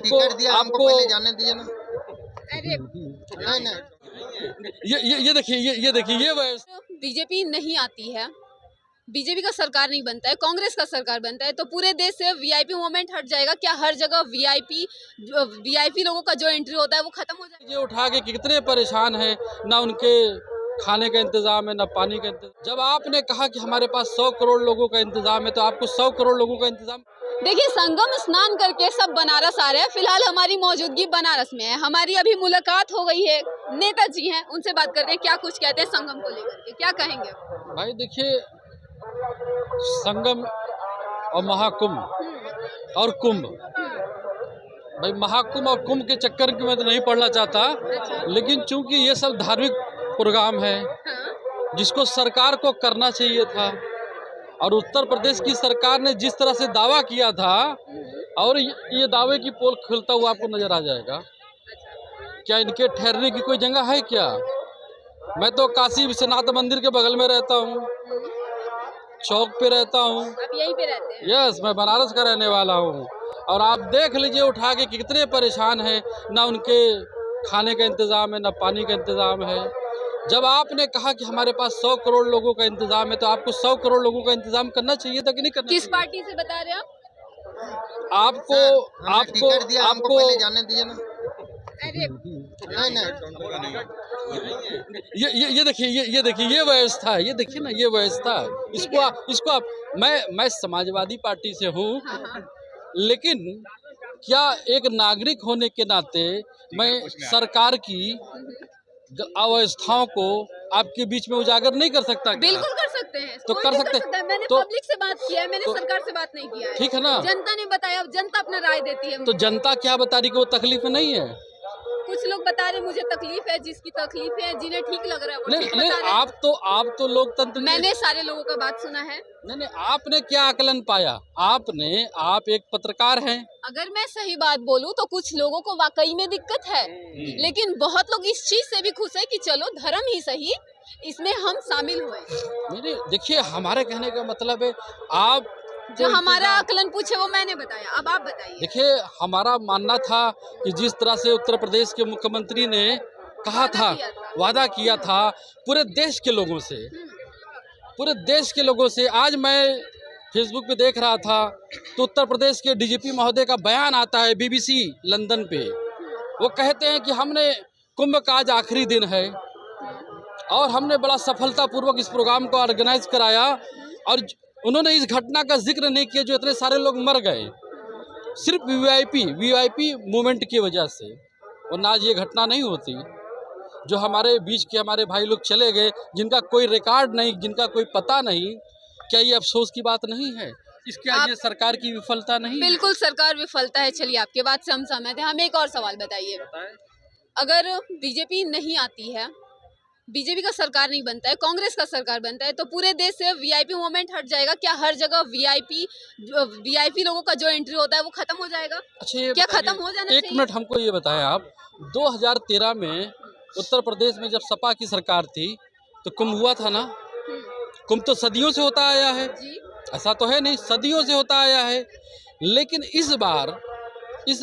आपको आपको जाने दीजिए ना। अरे नहीं ये देखिए ये देखिए ये व्यवस्था बीजेपी नहीं आती है, बीजेपी का सरकार नहीं बनता है, कांग्रेस का सरकार बनता है तो पूरे देश से वीआईपी मूवमेंट हट जाएगा क्या? हर जगह वीआईपी लोगों का जो एंट्री होता है वो खत्म हो जाएगा। ये उठा के कितने परेशान हैं, ना उनके खाने का इंतजाम है ना पानी का इंतजाम। जब आपने कहा कि हमारे पास 100 करोड़ लोगों का इंतजाम है तो आपको 100 करोड़ लोगों का इंतजाम। देखिए, संगम स्नान करके सब बनारस आ रहे हैं। फिलहाल हमारी मौजूदगी बनारस में है। हमारी अभी मुलाकात हो गई है, नेताजी हैं, उनसे बात करते हैं क्या कुछ कहते हैं संगम को लेकर के, क्या कहेंगे? भाई देखिए, संगम और महाकुंभ और कुंभ, भाई महाकुंभ और कुंभ के चक्कर में मैं तो नहीं पढ़ना चाहता, लेकिन चूंकि ये सब धार्मिक प्रोग्राम है जिसको सरकार को करना चाहिए था, और उत्तर प्रदेश की सरकार ने जिस तरह से दावा किया था, और ये दावे की पोल खुलता हुआ आपको नजर आ जाएगा। क्या इनके ठहरने की कोई जगह है क्या? मैं तो काशी विश्वनाथ मंदिर के बगल में रहता हूँ, चौक पे रहता हूँ। आप यहीं पे रहते हैं? यस, मैं बनारस का रहने वाला हूँ। और आप देख लीजिए उठा के कितने परेशान हैं, ना उनके खाने का इंतज़ाम है ना पानी का इंतज़ाम है। जब आपने कहा कि हमारे पास 100 करोड़ लोगों का इंतज़ाम है तो आपको 100 करोड़ लोगों का इंतज़ाम करना चाहिए था कि नहीं करना? किस पार्टी से बता रहे हैं आप? आपको पहले जाने दीजिए ना। अरे नहीं ये देखिए ये देखिए ये व्यवस्था है, ये देखिए ना, ये व्यवस्था है। इसको आप मैं समाजवादी पार्टी से हूँ, लेकिन क्या एक नागरिक होने के नाते मैं सरकार की अव्यवस्थाओं को आपके बीच में उजागर नहीं कर सकता क्या? बिल्कुल कर सकते हैं, तो कोई कर भी सकते है। मैंने तो पब्लिक से बात किया है, मैंने सरकार से बात नहीं किया है। ठीक है ना? जनता ने बताया, अब जनता अपना राय देती है। तो जनता क्या बता रही कि वो तकलीफ में नहीं है? कुछ लोग बता रहे मुझे तकलीफ है, जिसकी तकलीफ है, जिन्हें ठीक लग रहा है वो ठीक नहीं, बता रहे हैं। आप तो लोकतंत्र मैंने सारे लोगों का बात सुना है। नहीं, आपने क्या आकलन पाया? आप एक पत्रकार हैं। अगर मैं सही बात बोलूं तो कुछ लोगों को वाकई में दिक्कत है, लेकिन बहुत लोग इस चीज से भी खुश है कि चलो धर्म ही सही, इसमें हम शामिल हुए। नहीं, देखिए, हमारे कहने का मतलब है, आप जो हमारा आकलन पूछे वो मैंने बताया, अब आप बताइए। देखिए, हमारा मानना था कि जिस तरह से उत्तर प्रदेश के मुख्यमंत्री ने कहा था, वादा किया था पूरे देश के लोगों से, आज मैं फेसबुक पे देख रहा था तो उत्तर प्रदेश के डीजीपी महोदय का बयान आता है बीबीसी लंदन पे। वो कहते हैं कि हमने कुंभ का आज आखिरी दिन है और हमने बड़ा सफलतापूर्वक इस प्रोग्राम को ऑर्गेनाइज कराया, और उन्होंने इस घटना का जिक्र नहीं किया जो इतने सारे लोग मर गए सिर्फ वीआईपी मूवमेंट की वजह से, वरना आज ये घटना नहीं होती। जो हमारे बीच के हमारे भाई लोग चले गए, जिनका कोई रिकॉर्ड नहीं, जिनका कोई पता नहीं, क्या ये अफसोस की बात नहीं है? इसके आगे सरकार की विफलता नहीं? बिल्कुल सरकार विफलता है। चलिए, आपके बात से हम सहमत हैं। हमें एक और सवाल बताइए, अगर बीजेपी नहीं आती है, बीजेपी का सरकार नहीं बनता है, कांग्रेस का सरकार बनता है तो पूरे देश से वीआईपी मूवमेंट हट जाएगा क्या? हर जगह वीआईपी लोगों का जो एंट्री होता है वो खत्म हो जाएगा? अच्छा, क्या खत्म हो जाना चाहिए? एक मिनट हमको ये बताएं आप, 2013 में उत्तर प्रदेश में जब सपा की सरकार थी तो कुंभ हुआ था ना? कुंभ तो सदियों से होता आया है, ऐसा तो है नहीं, सदियों से होता आया है। लेकिन इस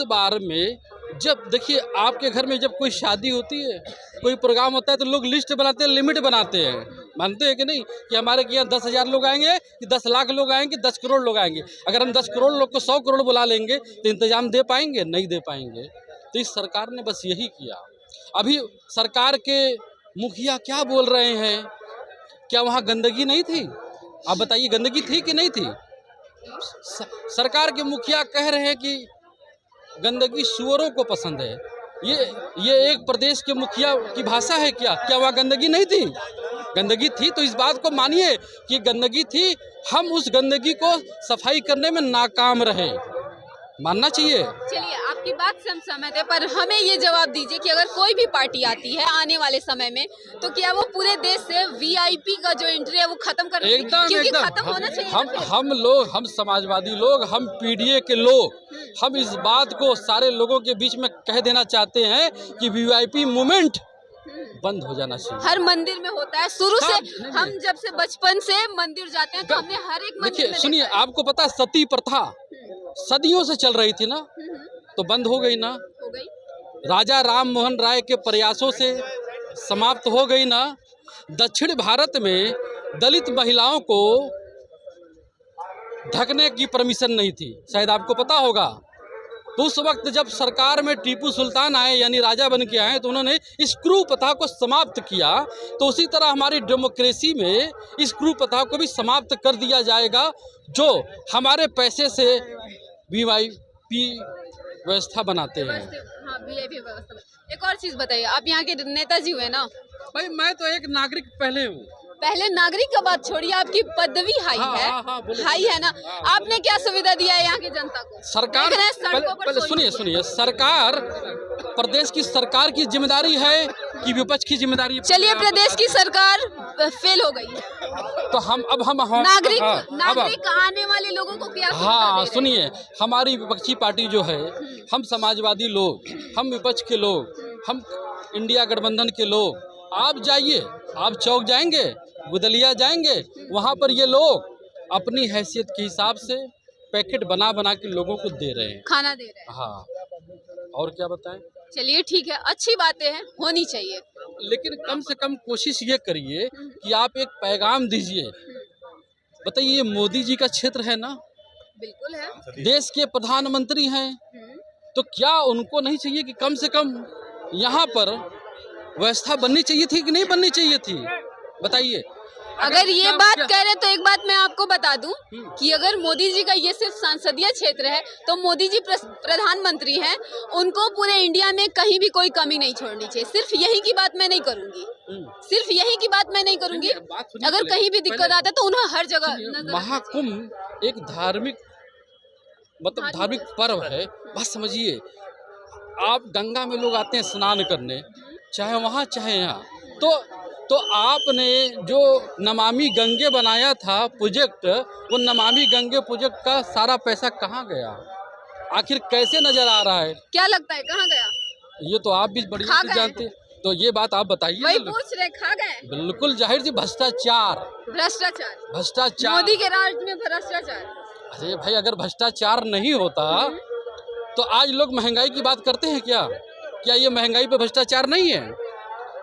बार में जब देखिए, आपके घर में जब कोई शादी होती है, कोई प्रोग्राम होता है तो लोग लिस्ट बनाते हैं, लिमिट बनाते हैं, मानते हैं कि नहीं, कि हमारे यहाँ 10,000 लोग आएंगे कि 10 लाख लोग आएंगे, 10 करोड़ लोग आएंगे। अगर हम 10 करोड़ लोग को 100 करोड़ बुला लेंगे तो इंतजाम दे पाएंगे? नहीं दे पाएंगे। तो इस सरकार ने बस यही किया। अभी सरकार के मुखिया क्या बोल रहे हैं, क्या वहाँ गंदगी नहीं थी? आप बताइए, गंदगी थी कि नहीं थी? सरकार के मुखिया कह रहे हैं कि गंदगी सुअरों को पसंद है। ये एक प्रदेश के मुखिया की भाषा है क्या? क्या वहाँ गंदगी नहीं थी? गंदगी थी तो इस बात को मानिए कि गंदगी थी, हम उस गंदगी को सफाई करने में नाकाम रहे, मानना चाहिए। चलिए, आपकी बात से हम सहमत है, पर हमें ये जवाब दीजिए कि अगर कोई भी पार्टी आती है आने वाले समय में तो क्या वो पूरे देश से वीआईपी का जो एंट्री है वो खत्म कर देगी? क्योंकि खत्म होना चाहिए। हम समाजवादी लोग, हम पीडीए के लोग, हम इस बात को सारे लोगों के बीच में कह देना चाहते हैं कि वीआईपी मूवमेंट बंद हो जाना चाहिए। हर मंदिर में होता है शुरू से, हम जब से बचपन से मंदिर जाते हैं तो हमने हर एक मंदिर में सुनिए, आपको पता, सती प्रथा सदियों से चल रही थी ना? तो बंद हो गई ना। हो गई। राजा राम मोहन राय के प्रयासों से समाप्त हो गई ना। दक्षिण भारत में दलित महिलाओं को ढकने की परमिशन नहीं थी, शायद आपको पता होगा। तो उस वक्त जब सरकार में टीपू सुल्तान आए, यानी राजा बन के आए, तो उन्होंने इस क्रू प्रथा को समाप्त किया। तो उसी तरह हमारी डेमोक्रेसी में इस क्रू प्रथा को भी समाप्त कर दिया जाएगा, जो हमारे पैसे से वीआईपी व्यवस्था बनाते हैं। हाँ, वीआईपी व्यवस्था। एक और चीज बताइए, आप यहाँ के नेताजी हुए ना? भाई मैं तो एक नागरिक पहले हूँ। पहले नागरिक का बात छोड़िए, आपकी पदवी हाई है। हाई है ना। आपने क्या सुविधा दिया है यहाँ की जनता को? सरकार देख रहे हैं सड़कों पर पहले सुनिए, सरकार, प्रदेश की सरकार की जिम्मेदारी है कि विपक्ष की जिम्मेदारी है? चलिए, प्रदेश की सरकार फेल हो गई है, तो हम नागरिक आने वाले लोगों को क्या सुविधा दे रहे हैं? सुनिए, हमारी विपक्षी पार्टी जो है, हम समाजवादी लोग, हम विपक्ष के लोग, हम इंडिया गठबंधन के लोग, आप जाइए, आप चौक जाएंगे, गुदलिया जाएंगे, वहाँ पर ये लोग अपनी हैसियत के हिसाब से पैकेट बना बना के लोगों को दे रहे हैं, खाना दे रहे हैं। हाँ, और क्या बताएं। चलिए ठीक है, अच्छी बातें हैं, होनी चाहिए। लेकिन कम से कम कोशिश ये करिए कि आप एक पैगाम दीजिए। बताइए, मोदी जी का क्षेत्र है ना, बिल्कुल है। देश के प्रधानमंत्री हैं, तो क्या उनको नहीं चाहिए कि कम से कम यहाँ पर व्यवस्था बननी चाहिए थी कि नहीं बननी चाहिए थी? बताइए। अगर ये बात कह रहे तो एक बात मैं आपको बता दूं कि अगर मोदी जी का ये सिर्फ संसदीय क्षेत्र है, तो मोदी जी प्रधानमंत्री हैं, उनको पूरे इंडिया में कहीं भी कोई कमी नहीं छोड़नी चाहिए। सिर्फ यही की बात मैं नहीं करूंगी, सिर्फ यही की बात मैं नहीं करूंगी। अगर कहीं भी दिक्कत आता है तो उन्हें हर जगह। महाकुंभ एक धार्मिक पर्व है, बस समझिए। आप गंगा में लोग आते हैं स्नान करने, चाहे वहाँ चाहे यहाँ, तो आपने जो नमामि गंगे बनाया था प्रोजेक्ट, वो नमामि गंगे प्रोजेक्ट का सारा पैसा कहाँ गया? आखिर कैसे नजर आ रहा है? क्या लगता है कहाँ गया? ये तो आप भी बढ़िया से जानते, तो ये बात आप बताइए। वही पूछ रहे, खा गए? बिल्कुल जाहिर जी, भ्रष्टाचार। मोदी के राज में भ्रष्टाचार। अरे भाई, अगर भ्रष्टाचार नहीं होता तो आज लोग महंगाई की बात करते हैं क्या? क्या ये महंगाई पे भ्रष्टाचार नहीं है?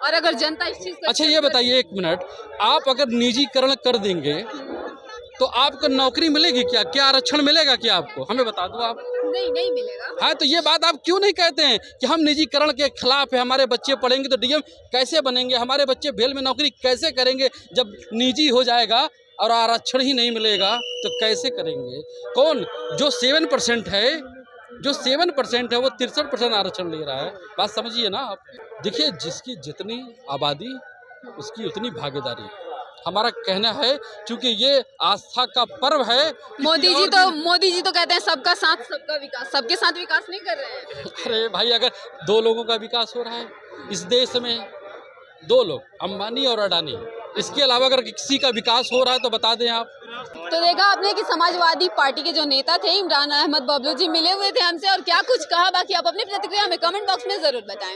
और अगर जनता इस चीज अच्छा ये बताइए, एक मिनट, आप अगर निजीकरण कर देंगे तो आपको नौकरी मिलेगी क्या? क्या आरक्षण मिलेगा क्या आपको? हमें बता दो आप। नहीं मिलेगा। हाँ, तो ये बात आप क्यों नहीं कहते हैं कि हम निजीकरण के खिलाफ है? हमारे बच्चे पढ़ेंगे तो डीएम कैसे बनेंगे? हमारे बच्चे भेल में नौकरी कैसे करेंगे? जब निजी हो जाएगा और आरक्षण ही नहीं मिलेगा तो कैसे करेंगे? कौन जो 7% है, वो 63% आरक्षण ले रहा है। बात समझिए ना आप। देखिए, जिसकी जितनी आबादी उसकी उतनी भागीदारी। हमारा कहना है, क्योंकि ये आस्था का पर्व है। मोदी जी तो कहते हैं सबका साथ सबका विकास। सबके साथ विकास नहीं कर रहे हैं। अरे भाई, अगर 2 लोगों का विकास हो रहा है इस देश में, 2 लोग, अंबानी और अडानी, इसके अलावा अगर किसी का विकास हो रहा है तो बता दें आप। तो देखा आपने कि समाजवादी पार्टी के जो नेता थे इमरान अहमद बबलू जी मिले हुए थे हमसे, और क्या कुछ कहा। बाकी आप अपनी प्रतिक्रिया हमें कमेंट बॉक्स में जरूर बताएं।